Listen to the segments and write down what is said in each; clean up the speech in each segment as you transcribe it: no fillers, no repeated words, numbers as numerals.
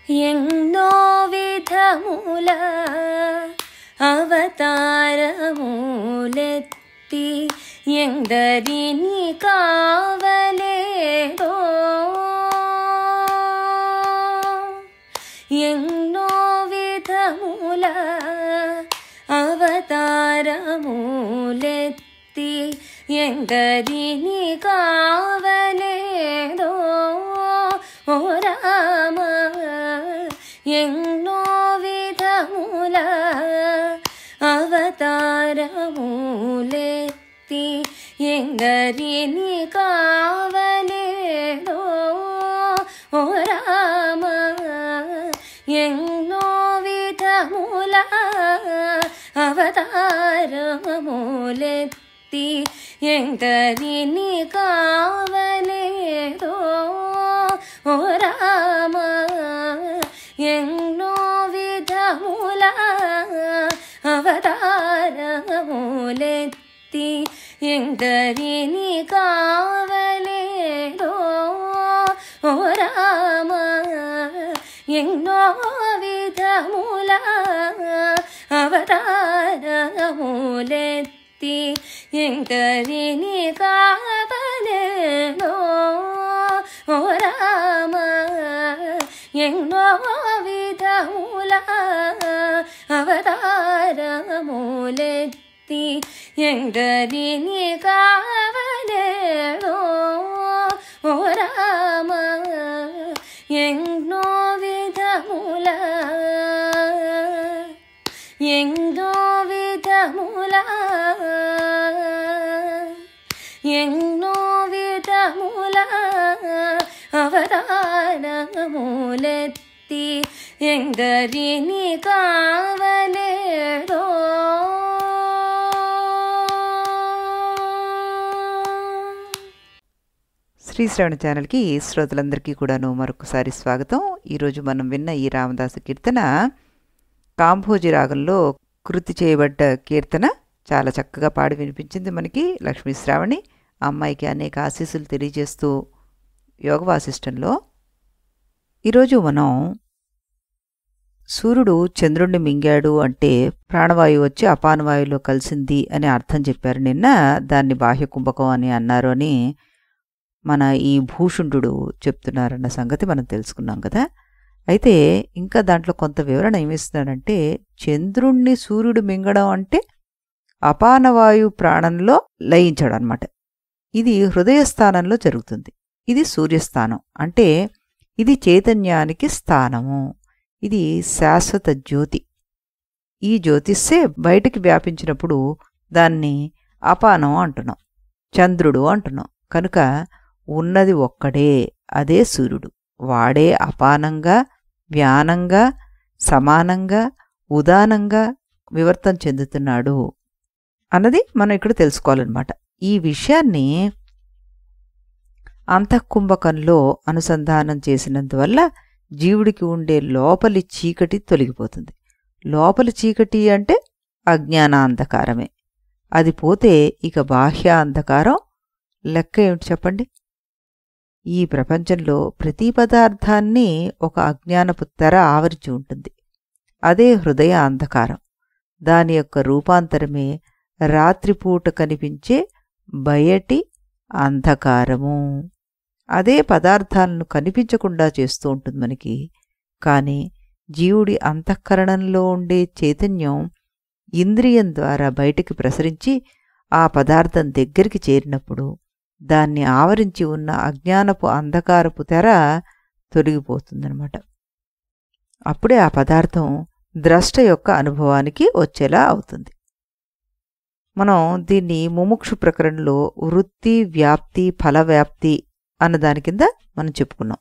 ఎన్నో విధముల అవతారములెత్తి ఎందరిని కావలేదో ఎన్నో విధముల అవతారములెత్తి ఎందరిని కావలేదో ఓ రామ ఎన్నో విధముల అవతారములెత్తి ఎందరిని కావలేదో ఓ రామ ఎన్నో విధముల అవతారములెత్తి ఎందరిని కావలేదో ఓ రామ ఎన్నో విధముల అవతారములెత్తి ఎందరిని కావలేదో ఓ రామ ఎన్నో విధముల అవతారములెత్తి ఎందరిని కావలేదో ఓ రామ ఎన్నో విధముల అవతారములెత్తి ఎందరిని కావలేదో ఓ రామ ఎన్నో విధముల ఎన్నో విధముల ఎన్నో విధముల అవతారములెత్తి ఎందరిని కావలేదో శ్రీ శ్రవణ ఛానల్కి శ్రోతలందరికీ కూడాను మరొకసారి స్వాగతం. ఈరోజు మనం విన్న ఈ రామదాసు కీర్తన కాంభోజి రాగంలో కృతి చేయబడ్డ కీర్తన. చాలా చక్కగా పాడి వినిపించింది మనకి లక్ష్మీ శ్రావణి. అమ్మాయికి అనేక ఆశీస్సులు తెలియజేస్తూ యోగ వాసిష్టంలో ఈరోజు మనం సూర్యుడు చంద్రుణ్ణి మింగాడు అంటే ప్రాణవాయువు వచ్చి అపానవాయువులో కలిసింది అని అర్థం చెప్పారు నిన్న. దాన్ని బాహ్య కుంభకం అని అన్నారు అని మన ఈ భూషుండు చెప్తున్నారన్న సంగతి మనం తెలుసుకున్నాం కదా. అయితే ఇంకా దాంట్లో కొంత వివరణ ఏమిస్తున్నాడంటే, చంద్రుణ్ణి సూర్యుడు మింగడం అంటే అపానవాయు ప్రాణంలో లయించడం అన్నమాట. ఇది హృదయస్థానంలో జరుగుతుంది. ఇది సూర్యస్థానం అంటే ఇది చైతన్యానికి స్థానము. ఇది శాశ్వత జ్యోతి. ఈ జ్యోతిస్సే బయటికి వ్యాపించినప్పుడు దాన్ని అపానం అంటున్నాం, చంద్రుడు అంటున్నాం. కనుక ఉన్నది ఒక్కడే, అదే సూర్యుడు. వాడే అపానంగా, వ్యానంగా, సమానంగా, ఉదానంగా వివర్తం చెందుతున్నాడు అన్నది మనం ఇక్కడ తెలుసుకోవాలన్నమాట. ఈ విషయాన్ని అంతఃకుంభకంలో అనుసంధానం చేసినందువల్ల జీవుడికి ఉండే లోపలి చీకటి తొలగిపోతుంది. లోపలి చీకటి అంటే అజ్ఞానాంధకారమే. అది పోతే ఇక బాహ్య అంధకారం లెక్క ఏమిటి చెప్పండి. ఈ ప్రపంచంలో ప్రతి పదార్థాన్ని ఒక అజ్ఞానపు తెర ఆవరించి ఉంటుంది. అదే హృదయ అంధకారం. దాని యొక్క రూపాంతరమే రాత్రిపూట కనిపించే బయటి అంధకారము. అదే పదార్థాలను కనిపించకుండా చేస్తూ ఉంటుంది మనకి. కానీ జీవుడి అంతఃకరణంలో ఉండే చైతన్యం ఇంద్రియం ద్వారా బయటికి ప్రసరించి ఆ పదార్థం దగ్గరికి చేరినప్పుడు దాన్ని ఆవరించి ఉన్న అజ్ఞానపు అంధకారపు తెర తొలగిపోతుందన్నమాట. అప్పుడే ఆ పదార్థం ద్రష్ట యొక్క అనుభవానికి వచ్చేలా అవుతుంది. మనం దీన్ని ముముక్షు ప్రకరణలో వృత్తి వ్యాప్తి ఫలవ్యాప్తి అన్న దాని కింద మనం చెప్పుకున్నాం.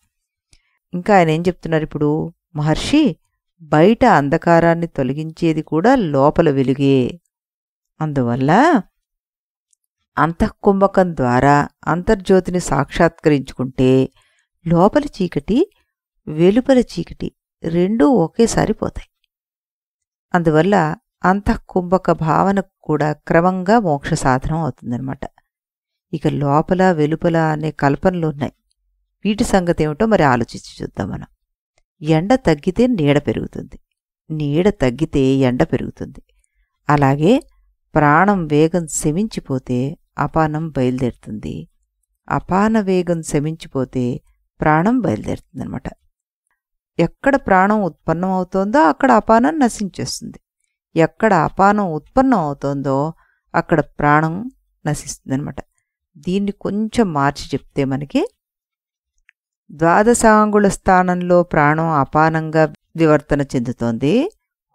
ఇంకా ఆయన ఏం చెప్తున్నారు ఇప్పుడు, మహర్షి బయట అంధకారాన్ని తొలగించేది కూడా లోపల వెలుగే. అందువల్ల అంతఃకుంభకం ద్వారా అంతర్జ్యోతిని సాక్షాత్కరించుకుంటే లోపలి చీకటి వెలుపల చీకటి రెండూ ఒకేసారి పోతాయి. అందువల్ల అంతఃకుంభక భావన కూడా క్రమంగా మోక్ష సాధనం అవుతుందన్నమాట. ఇక లోపల వెలుపల అనే కల్పనలు ఉన్నాయి. వీటి సంగతి ఏమిటో మరి ఆలోచించి చూద్దాం మనం. ఎండ తగ్గితే నీడ పెరుగుతుంది, నీడ తగ్గితే ఎండ పెరుగుతుంది. అలాగే ప్రాణం వేగం శమించిపోతే అపానం బయలుదేరుతుంది, అపాన వేగం శమించిపోతే ప్రాణం బయలుదేరుతుంది అనమాట. ఎక్కడ ప్రాణం ఉత్పన్నం అవుతోందో అక్కడ అపానం నశించేస్తుంది, ఎక్కడ అపానం ఉత్పన్నం అవుతోందో అక్కడ ప్రాణం నశిస్తుంది అనమాట. దీన్ని కొంచెం మార్చి చెప్తే మనకి ద్వాదశాంగుళ స్థానంలో ప్రాణం అపానంగా వివర్తన చెందుతోంది,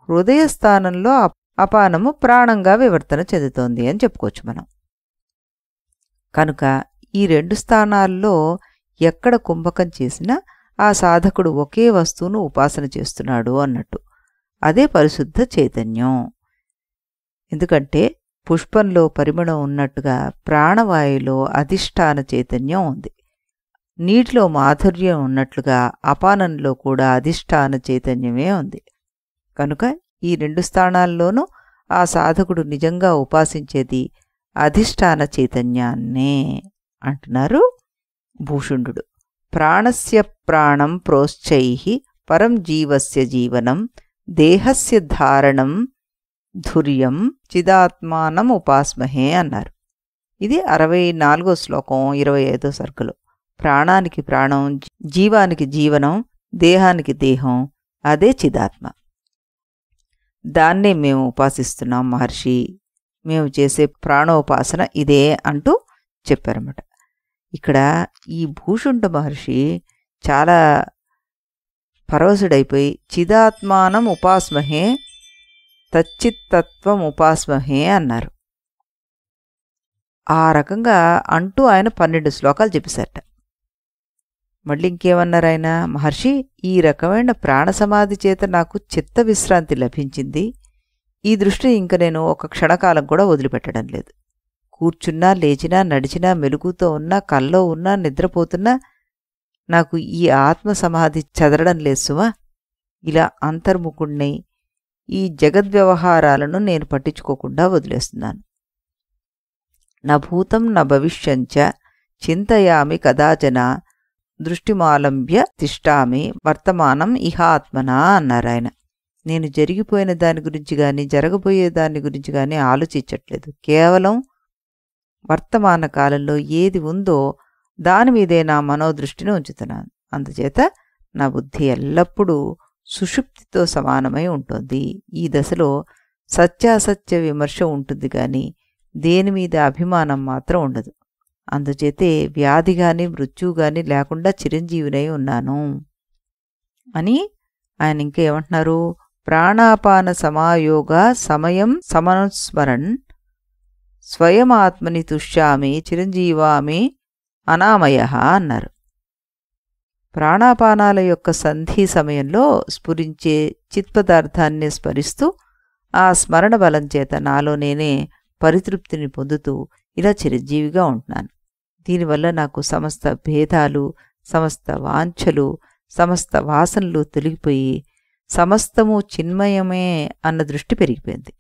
హృదయ స్థానంలో అపానము ప్రాణంగా వివర్తన చెందుతోంది అని చెప్పుకోవచ్చు మనం. కనుక ఈ 2 స్థానాల్లో ఎక్కడ కుంభకం చేసినా ఆ సాధకుడు ఒకే వస్తువును ఉపాసన చేస్తున్నాడు అన్నట్టు. అదే పరిశుద్ధ చైతన్యం. ఎందుకంటే పుష్పంలో పరిమళం ఉన్నట్టుగా ప్రాణవాయులో అధిష్టాన చైతన్యం ఉంది, నీటిలో మాధుర్యం ఉన్నట్లుగా అపానంలో కూడా అధిష్టాన చైతన్యమే ఉంది. కనుక ఈ 2 స్థానాల్లోనూ ఆ సాధకుడు నిజంగా ఉపాసించేది అధిష్టాన చైతన్యాన్నే అంటున్నారు భూషుండు. ప్రాణస్య ప్రాణం ప్రోశ్చైః పరం జీవస్య జీవనం దేహస్య ధారణం ధుర్యం చిదాత్మానం ఉపాస్మహే అన్నారు. ఇది 64వ శ్లోకం 25వ సర్గలో. ప్రాణానికి ప్రాణం, జీవానికి జీవనం, దేహానికి దేహం, అదే చిదాత్మ. దాన్నే మేము ఉపాసిస్తున్నాం మహర్షి, మేము చేసే ప్రాణోపాసన ఇదే అంటూ చెప్పారన్నమాట. ఇక్కడ ఈ భూషుండ మహర్షి చాలా పరవశుడైపోయి చిదాత్మానం ఉపాస్మహే తచ్చిత్తత్వం ఉపాస్మహే అన్నారు. ఆ రకంగా అంటూ ఆయన 12 శ్లోకాలు చెప్పేశారట. మళ్ళీ ఇంకేమన్నారు ఆయన, మహర్షి ఈ రకమైన ప్రాణసమాధి చేత నాకు చిత్త విశ్రాంతి లభించింది, ఈ దృష్టిని ఇంక నేను ఒక క్షణకాలం కూడా వదిలిపెట్టడం లేదు. కూర్చున్నా, లేచినా, నడిచినా, మెలుగుతో ఉన్నా, కల్లో ఉన్నా, నిద్రపోతున్నా నాకు ఈ ఆత్మసమాధి చదరడం లేదు సుమా. ఇలా అంతర్ముఖుణ్ణి ఈ జగద్వ్యవహారాలను నేను పట్టించుకోకుండా వదిలేస్తున్నాను. నా భూతం నా భవిష్యంచ చింతయామి కదాచన దృష్టిమాలంబ్య తిష్టామి వర్తమానం ఇహాత్మనా అన్నారాయన. నేను జరిగిపోయిన దాని గురించి కానీ జరగబోయే దాని గురించి కానీ ఆలోచించట్లేదు, కేవలం వర్తమాన కాలంలో ఏది ఉందో దానిమీదే నా మనోదృష్టిని ఉంచుతున్నాను. అందుచేత నా బుద్ధి ఎల్లప్పుడూ సుషుప్తితో సమానమై ఉంటుంది. ఈ దశలో సత్యాసత్య విమర్శ ఉంటుంది కానీ దేనిమీద అభిమానం మాత్రం ఉండదు. అందుచేతే వ్యాధి గాని మృత్యువు గాని లేకుండా చిరంజీవినై ఉన్నాను అని ఆయన ఇంకా ఏమంటున్నారు, ప్రాణాపాన సమాయోగ సమయం సమనుస్మరణ్ స్వయమాత్మని తుష్యామి చిరంజీవామి అనామయ అన్నారు. ప్రాణాపానాల యొక్క సంధి సమయంలో స్ఫురించే చిత్పదార్థాన్ని స్మరిస్తూ ఆ స్మరణ బలం చేత నాలో నేనే పరితృప్తిని పొందుతూ ఇలా చిరంజీవిగా ఉంటున్నాను. దీనివల్ల నాకు సమస్త భేదాలు, సమస్త వాంఛలు, సమస్త వాసనలు తొలగిపోయి సమస్తము చిన్మయమే అన్న దృష్టి పెరిగిపోయింది.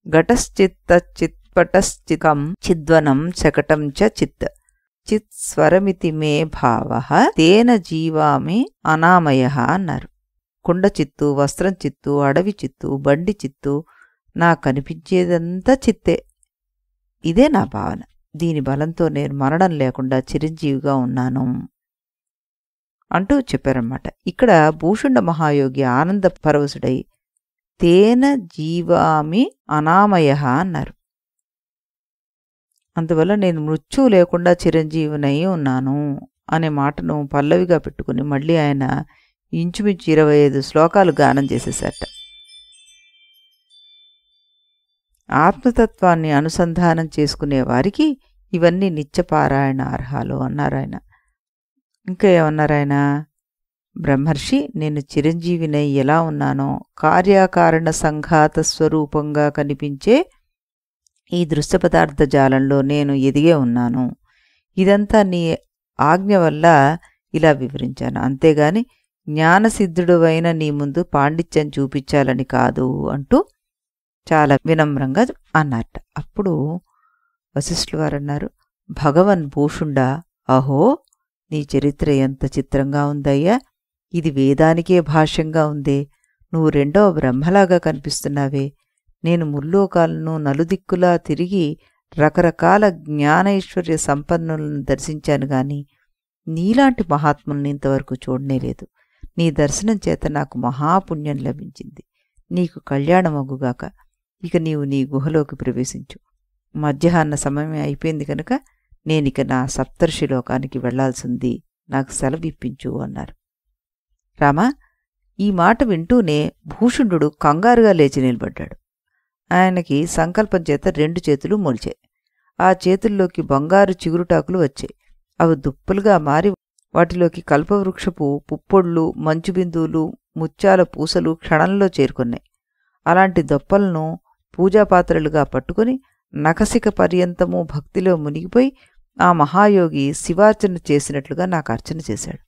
ఘటశ్చిత్త చిత్పటశ్చికం చిద్వనం శకటం చ చిత్ చిత్ స్వరమితి మే భావ తేన జీవామి అనామయ అన్నారు. కుండ చిత్తు, వస్త్రం చిత్తు, అడవి చిత్తు, బండి చిత్తు, నాకు కనిపించేదంతా చిత్తే. ఇదే నా భావన. దీని బలంతో నేను మరణం లేకుండా చిరంజీవిగా ఉన్నాను అంటూ చెప్పారన్నమాట. ఇక్కడ భూషుండ మహాయోగి ఆనంద పరవశుడై తేన జీవామి అనామయ అన్నారు. అందువల్ల నేను మృత్యువు లేకుండా చిరంజీవినై ఉన్నాను అనే మాటను పల్లవిగా పెట్టుకుని మళ్ళీ ఆయన ఇంచుమించు 25 శ్లోకాలు గానం చేసేశారట. ఆత్మతత్వాన్ని అనుసంధానం చేసుకునే వారికి ఇవన్నీ నిత్యపారాయణ అర్హాలు అన్నారాయన. ఇంకా ఏమన్నారాయన, బ్రహ్మర్షి నేను చిరంజీవినై ఎలా ఉన్నానో కార్యకారణ సంఘాత స్వరూపంగా కనిపించే ఈ దృశ్య పదార్థ జాలంలో నేను ఎదిగే ఉన్నాను. ఇదంతా నీ ఆజ్ఞ వల్ల ఇలా వివరించాను, అంతేగాని జ్ఞానసిద్ధుడువైన నీ ముందు పాండిత్యం చూపించాలని కాదు అంటూ చాలా వినమ్రంగా అన్నట్ట. అప్పుడు వశిష్ఠుల వారు అన్నారు, భగవన్ భూషుండా, అహో నీ చరిత్ర ఎంత చిత్రంగా ఉందయ్యా. ఇది వేదానికే భాష్యంగా ఉందే. నువ్వు రెండవ బ్రహ్మలాగా కనిపిస్తున్నావే. నేను ముల్లోకాలను నలుదిక్కులా తిరిగి రకరకాల జ్ఞానైశ్వర్య సంపన్నులను దర్శించాను గాని నీలాంటి మహాత్ముల్ని ఇంతవరకు చూడనేలేదు. నీ దర్శనం చేత నాకు మహాపుణ్యం లభించింది. నీకు కళ్యాణమగుగాక. ఇక నీవు నీ గుహలోకి ప్రవేశించు. మధ్యాహ్న సమయం అయిపోయింది కనుక నేనిక నా సప్తర్షి లోకానికి వెళ్లాల్సింది. నాకు సెలవిప్పించు అన్నారు. రామా, ఈ మాట వింటూనే భూషుండు కంగారుగా లేచి నిలబడ్డాడు. ఆయనకి సంకల్పం చేత 2 చేతులు మొలిచాయి. ఆ చేతుల్లోకి బంగారు చిగురుటాకులు వచ్చాయి. అవి దుప్పులుగా మారి వాటిలోకి కల్పవృక్షపు పుప్పొళ్ళు, మంచు బిందువులు, ముత్యాల పూసలు క్షణంలో చేరుకున్నాయి. అలాంటి దొప్పలను పూజాపాత్రలుగా పట్టుకుని నఖశిఖ పర్యంతము భక్తిలో మునిగిపోయి ఆ మహాయోగి శివార్చన చేసినట్లుగా నాకు అర్చన చేశాడు.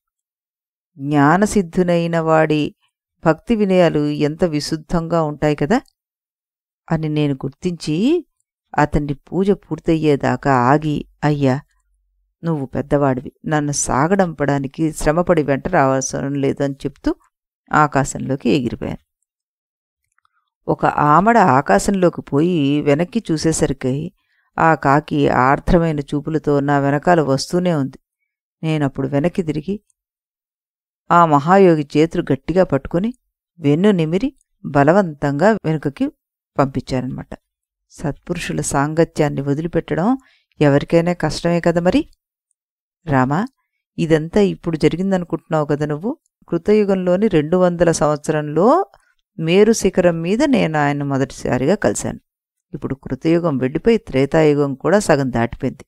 జ్ఞానసిద్ధునైన వాడి భక్తి వినయాలు ఎంత విశుద్ధంగా ఉంటాయి కదా అని నేను గుర్తించి అతన్ని పూజ పూర్తయ్యేదాకా ఆగి, అయ్యా, నువ్వు పెద్దవాడివి, నన్ను సాగడంపడానికి శ్రమపడి వెంట రావాల్సిన లేదని చెప్తూ ఆకాశంలోకి ఎగిరిపోయాను. ఒక ఆమడ ఆకాశంలోకి పోయి వెనక్కి చూసేసరికి ఆ కాకి ఆర్ద్రమైన చూపులతో నా వెనకాల వస్తూనే ఉంది. నేనప్పుడు వెనక్కి తిరిగి ఆ మహాయోగి చేతులు గట్టిగా పట్టుకుని వెన్ను నిమిరి బలవంతంగా వెనుకకి పంపించారనమాట. సత్పురుషుల సాంగత్యాన్ని వదిలిపెట్టడం ఎవరికైనా కష్టమే కదా మరి. రామా, ఇదంతా ఇప్పుడు జరిగిందనుకుంటున్నావు కదా నువ్వు. కృతయుగంలోని 200 సంవత్సరంలో మేరు శిఖరం మీద నేను ఆయన మొదటిసారిగా కలిశాను. ఇప్పుడు కృతయుగం వెళ్ళిపోయి త్రేతాయుగం కూడా సగం దాటిపోయింది.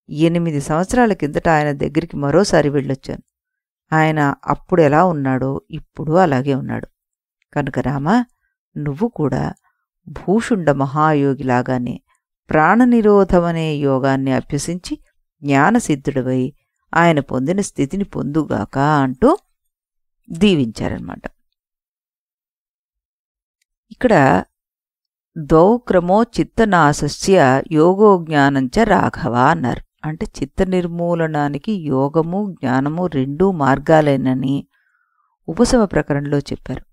8 సంవత్సరాల కిందట ఆయన దగ్గరికి మరోసారి వెళ్ళొచ్చాను. ఆయన అప్పుడు ఎలా ఉన్నాడో ఇప్పుడు అలాగే ఉన్నాడు. కనుక రామా, నువ్వు కూడా భూషుండ మహాయోగిలాగానే ప్రాణనిరోధమనే యోగాన్ని అభ్యసించి జ్ఞానసిద్ధుడివై ఆయన పొందిన స్థితిని పొందుగాక అంటూ దీవించారన్నమాట. ఇక్కడ దౌక్రమో చిత్తనాశస్య యోగో జ్ఞానంచ రాఘవ అన్నారు. అంటే చిత్త నిర్మూలనానికి యోగము జ్ఞానము 2 మార్గాలేనని ఉపశమ ప్రకరణలో చెప్పారు.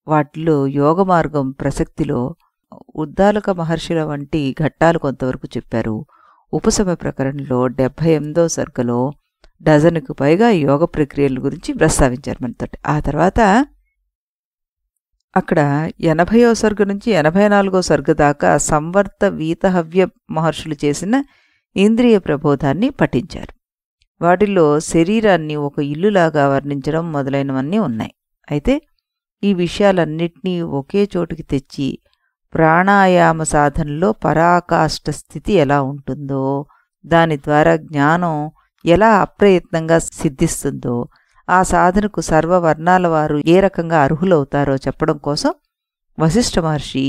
వాటిలో యోగ మార్గం ప్రసక్తిలో ఉద్దాలక మహర్షుల వంటి ఘట్టాలు కొంతవరకు చెప్పారు. ఉపశమ ప్రకరణలో 78వ సర్గలో డజనుకు పైగా యోగ ప్రక్రియల గురించి ప్రస్తావించారు మనతోటి. ఆ తర్వాత అక్కడ 80వ సర్గ నుంచి 84వ సర్గ దాకా సంవర్త వీతహవ్య మహర్షులు చేసిన ఇంద్రియ ప్రబోధాన్ని పఠించారు. వాటిల్లో శరీరాన్ని ఒక ఇల్లులాగా వర్ణించడం మొదలైనవన్నీ ఉన్నాయి. అయితే ఈ విషయాలన్నిటినీ ఒకే చోటుకి తెచ్చి ప్రాణాయామ సాధనలో పరాకాష్ఠ స్థితి ఎలా ఉంటుందో, దాని ద్వారా జ్ఞానం ఎలా అప్రయత్నంగా సిద్ధిస్తుందో, ఆ సాధనకు సర్వవర్ణాల వారు ఏ రకంగా అర్హులవుతారో చెప్పడం కోసం వశిష్ఠ మహర్షి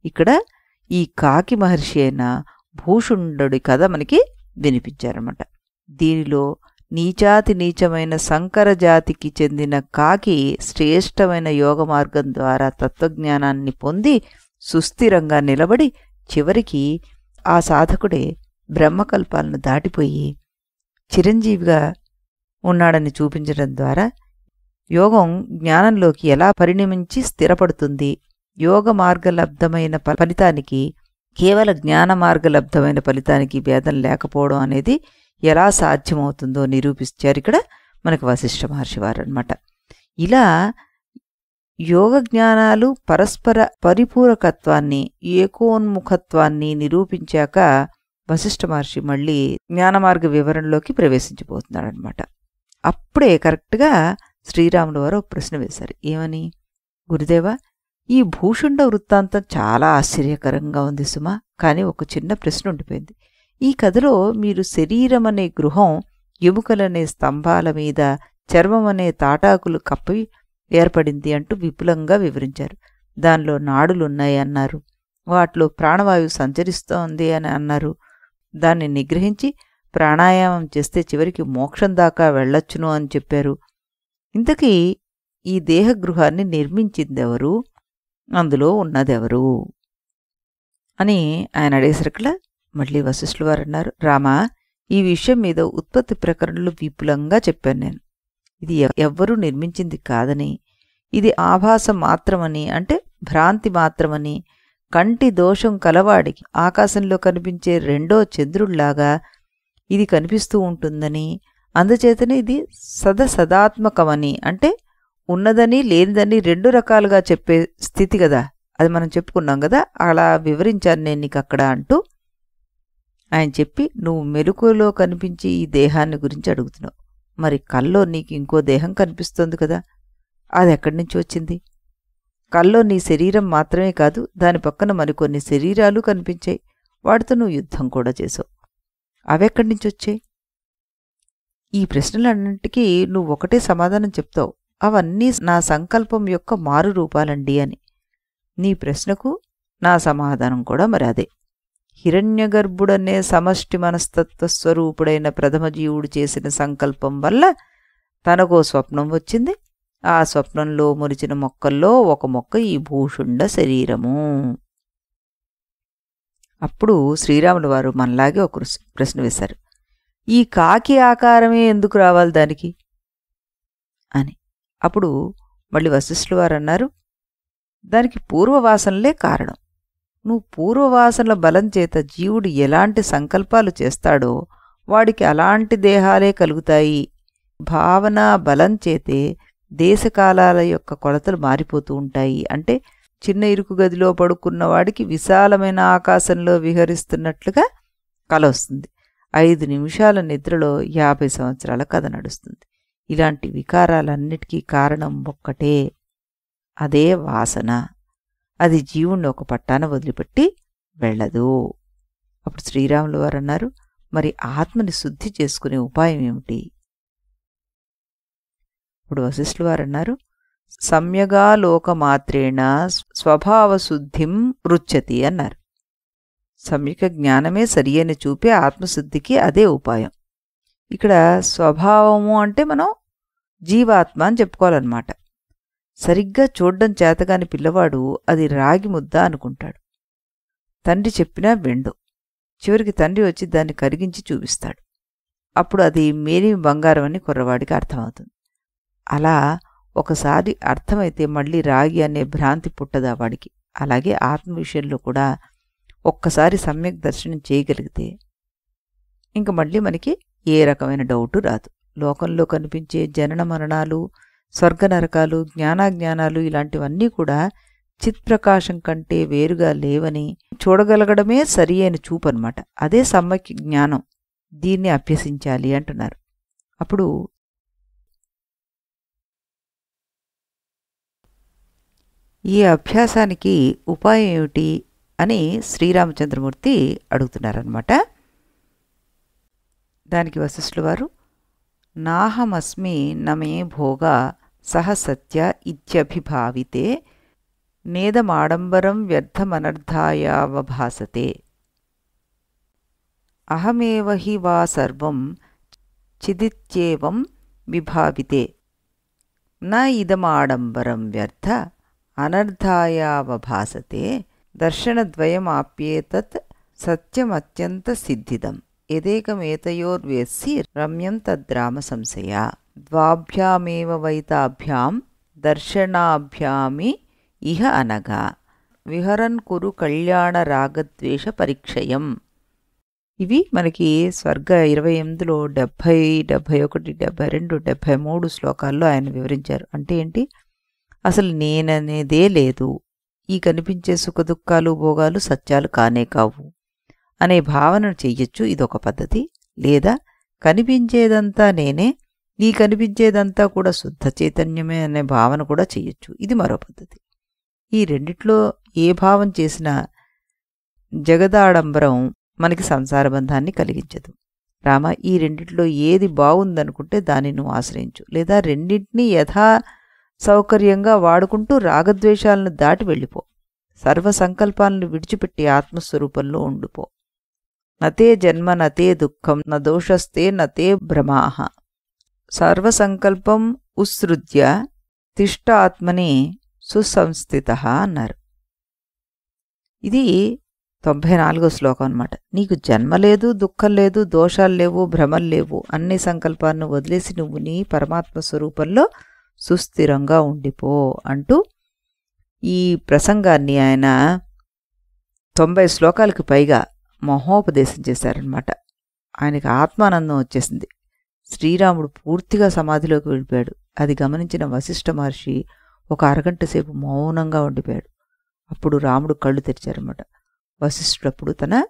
ఇక్కడ ఈ కాకి మహర్షి అయిన భూషుండుడి కథ మనకి వినిపించారన్నమాట. దీనిలో నీచాతి నీచమైన సంకర జాతికి చెందిన కాకి శ్రేష్టమైన యోగ మార్గం ద్వారా తత్వజ్ఞానాన్ని పొంది సుస్థిరంగా నిలబడి చివరికి ఆ సాధకుడే బ్రహ్మకల్పాలను దాటిపోయి చిరంజీవిగా ఉన్నాడని చూపించడం ద్వారా యోగం జ్ఞానంలోకి ఎలా పరిణమించి స్థిరపడుతుంది, యోగ మార్గలబ్ధమైన ఫలితానికి కేవల జ్ఞాన మార్గలబ్ధమైన ఫలితానికి భేదం లేకపోవడం అనేది ఎలా సాధ్యమవుతుందో నిరూపించారు ఇక్కడ మనకు వశిష్ఠ మహర్షి వారు అన్నమాట. ఇలా యోగ జ్ఞానాలు పరస్పర పరిపూరకత్వాన్ని ఏకోన్ముఖత్వాన్ని నిరూపించాక వశిష్ఠ మహర్షి మళ్ళీ జ్ఞానమార్గ వివరణలోకి ప్రవేశించిపోతున్నాడనమాట. అప్పుడే కరెక్ట్గా శ్రీరాములు వారు ఒక ప్రశ్న వేశారు. ఏమని? గురుదేవా, ఈ భూషుండ వృత్తాంతం చాలా ఆశ్చర్యకరంగా ఉంది సుమా, కానీ ఒక చిన్న ప్రశ్న ఉండిపోయింది. ఈ కథలో మీరు శరీరం అనే గృహం, ఎముకలనే స్తంభాల మీద చర్మం అనే తాటాకులు కప్పి ఏర్పడింది అంటూ విపులంగా వివరించారు. దానిలో నాడులున్నాయి అన్నారు. వాటిలో ప్రాణవాయువు సంచరిస్తోంది అని అన్నారు. దాన్ని నిగ్రహించి ప్రాణాయామం చేస్తే చివరికి మోక్షం దాకా వెళ్ళొచ్చును అని చెప్పారు. ఇంతకీ ఈ దేహగృహాన్ని నిర్మించిందెవరు, అందులో ఉన్నదెవరు అని ఆయన అడిగేసరికలా మళ్ళీ వశిష్ఠుల వారు అన్నారు, రామా, ఈ విషయం మీద ఉత్పత్తి ప్రకరణలు విపులంగా చెప్పాను నేను. ఇది ఎవ్వరూ నిర్మించింది కాదని, ఇది ఆభాసం మాత్రమని, అంటే భ్రాంతి మాత్రమని, కంటి దోషం కలవాడికి ఆకాశంలో కనిపించే రెండో చంద్రుళ్లాగా ఇది కనిపిస్తూ ఉంటుందని, అందుచేతనే ఇది సదాత్మకమని, అంటే ఉన్నదని లేనిదని రెండు రకాలుగా చెప్పే స్థితి కదా, అది మనం చెప్పుకున్నాం కదా, అలా వివరించాను నేను నీకు అక్కడ అంటూ ఆయన చెప్పి, నువ్వు మెలకువలో కనిపించి ఈ దేహాన్ని గురించి అడుగుతున్నావు, మరి కల్లో నీకు ఇంకో దేహం కనిపిస్తోంది కదా, అది ఎక్కడి నుంచి వచ్చింది? కల్లో నీ శరీరం మాత్రమే కాదు, దాని పక్కన మరికొన్ని శరీరాలు కనిపించాయి, వాటితో నువ్వు యుద్ధం కూడా చేసావు, అవెక్కడి నుంచి వచ్చాయి? ఈ ప్రశ్నలన్నింటికీ నువ్వు ఒకటే సమాధానం చెప్తావు, అవన్నీ నా సంకల్పం యొక్క మారు రూపాలండి అని. నీ ప్రశ్నకు నా సమాధానం కూడా మరి అదే. హిరణ్యగర్భుడనే సమష్టి మనస్తత్వ స్వరూపుడైన ప్రథమజీవుడు చేసిన సంకల్పం వల్ల తనకో స్వప్నం వచ్చింది. ఆ స్వప్నంలో మురిచిన మొక్కల్లో ఒక మొక్క ఈ భూషుండ శరీరము. అప్పుడు శ్రీరాములు వారు మనలాగే ఒక ప్రశ్న వేశారు, ఈ కాకి ఆకారమే ఎందుకు రావాలి దానికి అని. అప్పుడు మళ్ళీ వశిష్ఠులు వారు అన్నారు, దానికి పూర్వవాసనలే కారణం. నువ్వు పూర్వవాసనల బలం చేత జీవుడు ఎలాంటి సంకల్పాలు చేస్తాడో వాడికి అలాంటి దేహాలే కలుగుతాయి. భావన బలం చేతే దేశకాలాల యొక్క కొలతలు మారిపోతూ ఉంటాయి. అంటే చిన్న ఇరుకు గదిలో పడుకున్నవాడికి విశాలమైన ఆకాశంలో విహరిస్తున్నట్లుగా కల వస్తుంది. 5 నిమిషాల నిద్రలో 50 సంవత్సరాల కథ నడుస్తుంది. ఇలాంటి వికారాలన్నిటికీ కారణం ఒక్కటే, అదే వాసన. అది జీవుణ్ణి ఒక పట్టాన వదిలిపెట్టి వెళ్ళదు. అప్పుడు శ్రీరాములు వారు అన్నారు, మరి ఆత్మని శుద్ధి చేసుకునే ఉపాయం ఏమిటి? ఇప్పుడు వశిష్ఠులు వారు అన్నారు, సమ్యగా లోకమాత్రేణ స్వభావశుద్ధిం రుచ్యతి అన్నారు. సమ్యక జ్ఞానమే సరియైన చూపే ఆత్మశుద్ధికి అదే ఉపాయం. ఇక్కడ స్వభావము అంటే మనం జీవాత్మ అని చెప్పుకోవాలన్నమాట. సరిగ్గా చూడ్డం చేతగాని పిల్లవాడు అది రాగి ముద్ద అనుకుంటాడు. తండ్రి చెప్పినా వెండు. చివరికి తండ్రి వచ్చి దాన్ని కరిగించి చూపిస్తాడు. అప్పుడు అది మేలిమి బంగారం అని కుర్రవాడికి అర్థమవుతుంది. అలా ఒకసారి అర్థమైతే మళ్ళీ రాగి అనే భ్రాంతి పుట్టదా వాడికి. అలాగే ఆత్మ విషయంలో కూడా ఒక్కసారి సమ్యక్ దర్శనం చేయగలిగితే ఇంక మళ్ళీ మనకి ఏ రకమైన డౌటు రాదు. లోకంలో కనిపించే జనన మరణాలు, స్వర్గ నరకాలు, జ్ఞానాజ్ఞానాలు ఇలాంటివన్నీ కూడా చిత్ప్రకాశం కంటే వేరుగా లేవని చూడగలగడమే సరి అయిన చూపు అన్నమాట. అదే సమ్యక్ జ్ఞానం. దీన్ని అభ్యసించాలి అంటున్నారు. అప్పుడు ఈ అభ్యాసానికి ఉపాయం ఏమిటి అని శ్రీరామచంద్రమూర్తి అడుగుతున్నారన్నమాట. దానికి వశిష్ఠుల వారు, నాహమస్మి నమే భోగా సహ సత్య ఇత్యభిభావితే నేదమాడంబరం వ్యర్థమనర్థాయావభాసతే అహమేవ హి వా సర్వం చిదిత్యేవం విభావితే న ఇదమాడంబరం వ్యర్థ అనర్థాయావభాసతే దర్శనద్వయమాప్యేతత్ సత్యమత్యంత సిద్ధిదం యదేకమేతయోర్వేస్సి రమ్యం తద్రామ సంశయా ద్వాభ్యామేవ వైతాభ్యాం దర్శనాభ్యామి ఇహ అనగా విహరన్ కురు కళ్యాణ రాగద్వేష పరిక్షయం. ఇవి మనకి స్వర్గ 28లో 70, 71, 72, 73 శ్లోకాల్లో ఆయన వివరించారు. అంటే ఏంటి? అసలు నేననేదే లేదు, ఈ కనిపించే సుఖదుఖాలు భోగాలు సత్యాలు కానే కావు అనే భావనను చెయ్యొచ్చు, ఇదొక పద్ధతి. లేదా కనిపించేదంతా నేనే, ఈ కనిపించేదంతా కూడా శుద్ధ చైతన్యమే అనే భావన కూడా చెయ్యొచ్చు, ఇది మరో పద్ధతి. ఈ రెండిట్లో ఏ భావం చేసినా జగదాడంబరం మనకి సంసార బంధాన్ని కలిగించదు. రామ, ఈ రెండిట్లో ఏది బాగుందనుకుంటే దాన్ని నువ్వు ఆశ్రయించు, లేదా రెండింటినీ యథా సౌకర్యంగా వాడుకుంటూ రాగద్వేషాలను దాటి వెళ్ళిపో. సర్వసంకల్పాలను విడిచిపెట్టి ఆత్మస్వరూపంలో ఉండిపో. నతే జన్మ నతే దుఃఖం న దోషస్తే నతే భ్రమాః సర్వసంకల్పం ఉత్సృజ్య తిష్టాత్మని సుసంస్థితః అన్నారు. ఇది 94వ శ్లోకం అన్నమాట. నీకు జన్మ లేదు, దుఃఖం లేదు, దోషాలు లేవు, భ్రమలు లేవు. అన్ని సంకల్పాలను వదిలేసి నువ్వు నీ పరమాత్మ స్వరూపంలో సుస్థిరంగా ఉండిపో అంటూ ఈ ప్రసంగాన్ని ఆయన 90 శ్లోకాలకు పైగా మహోపదేశం చేశారనమాట. ఆయనకి ఆత్మానందం వచ్చేసింది. శ్రీరాముడు పూర్తిగా సమాధిలోకి వెళ్ళిపోయాడు. అది గమనించిన వశిష్ఠ మహర్షి ఒక అరగంట సేపు మౌనంగా ఉండిపోయాడు. అప్పుడు రాముడు కళ్ళు తెరిచారన్నమాట. వశిష్ఠుడు అప్పుడు తన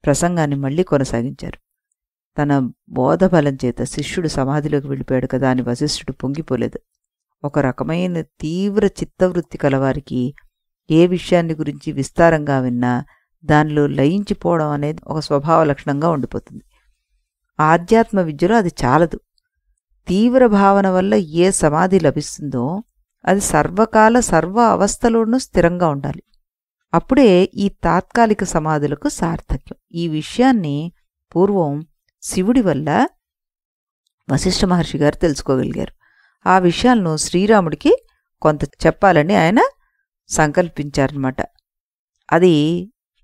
ప్రసంగాన్ని మళ్ళీ కొనసాగించారు. తన బోధబలం చేత శిష్యుడు సమాధిలోకి వెళ్ళిపోయాడు కదా అని వశిష్ఠుడు పొంగిపోలేదు. ఒక రకమైన తీవ్ర చిత్తవృత్తి కలవారికి ఏ విషయాన్ని గురించి విస్తారంగా విన్నా దానిలో లయించిపోవడం అనేది ఒక స్వభావ లక్షణంగా ఉండిపోతుంది. ఆధ్యాత్మ విద్యలో అది చాలదు. తీవ్ర భావన వల్ల ఏ సమాధి లభిస్తుందో అది సర్వకాల సర్వ అవస్థలోనూ స్థిరంగా ఉండాలి. అప్పుడే ఈ తాత్కాలిక సమాధులకు సార్థక్యం. ఈ విషయాన్ని పూర్వం శివుడి వల్ల వశిష్ఠ మహర్షి గారు తెలుసుకోగలిగారు. ఆ విషయాలను శ్రీరాముడికి కొంత చెప్పాలని ఆయన సంకల్పించారన్నమాట. అది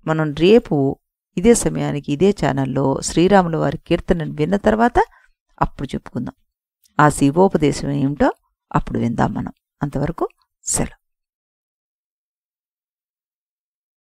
మనం రేపు ఇదే సమయానికి ఇదే ఛానల్లో శ్రీరాముల వారి కీర్తనను విన్న తర్వాత అప్పుడు చెప్పుకుందాం. ఆ శివోపదేశం ఏమిటో అప్పుడు విందాం మనం. అంతవరకు సెలవు.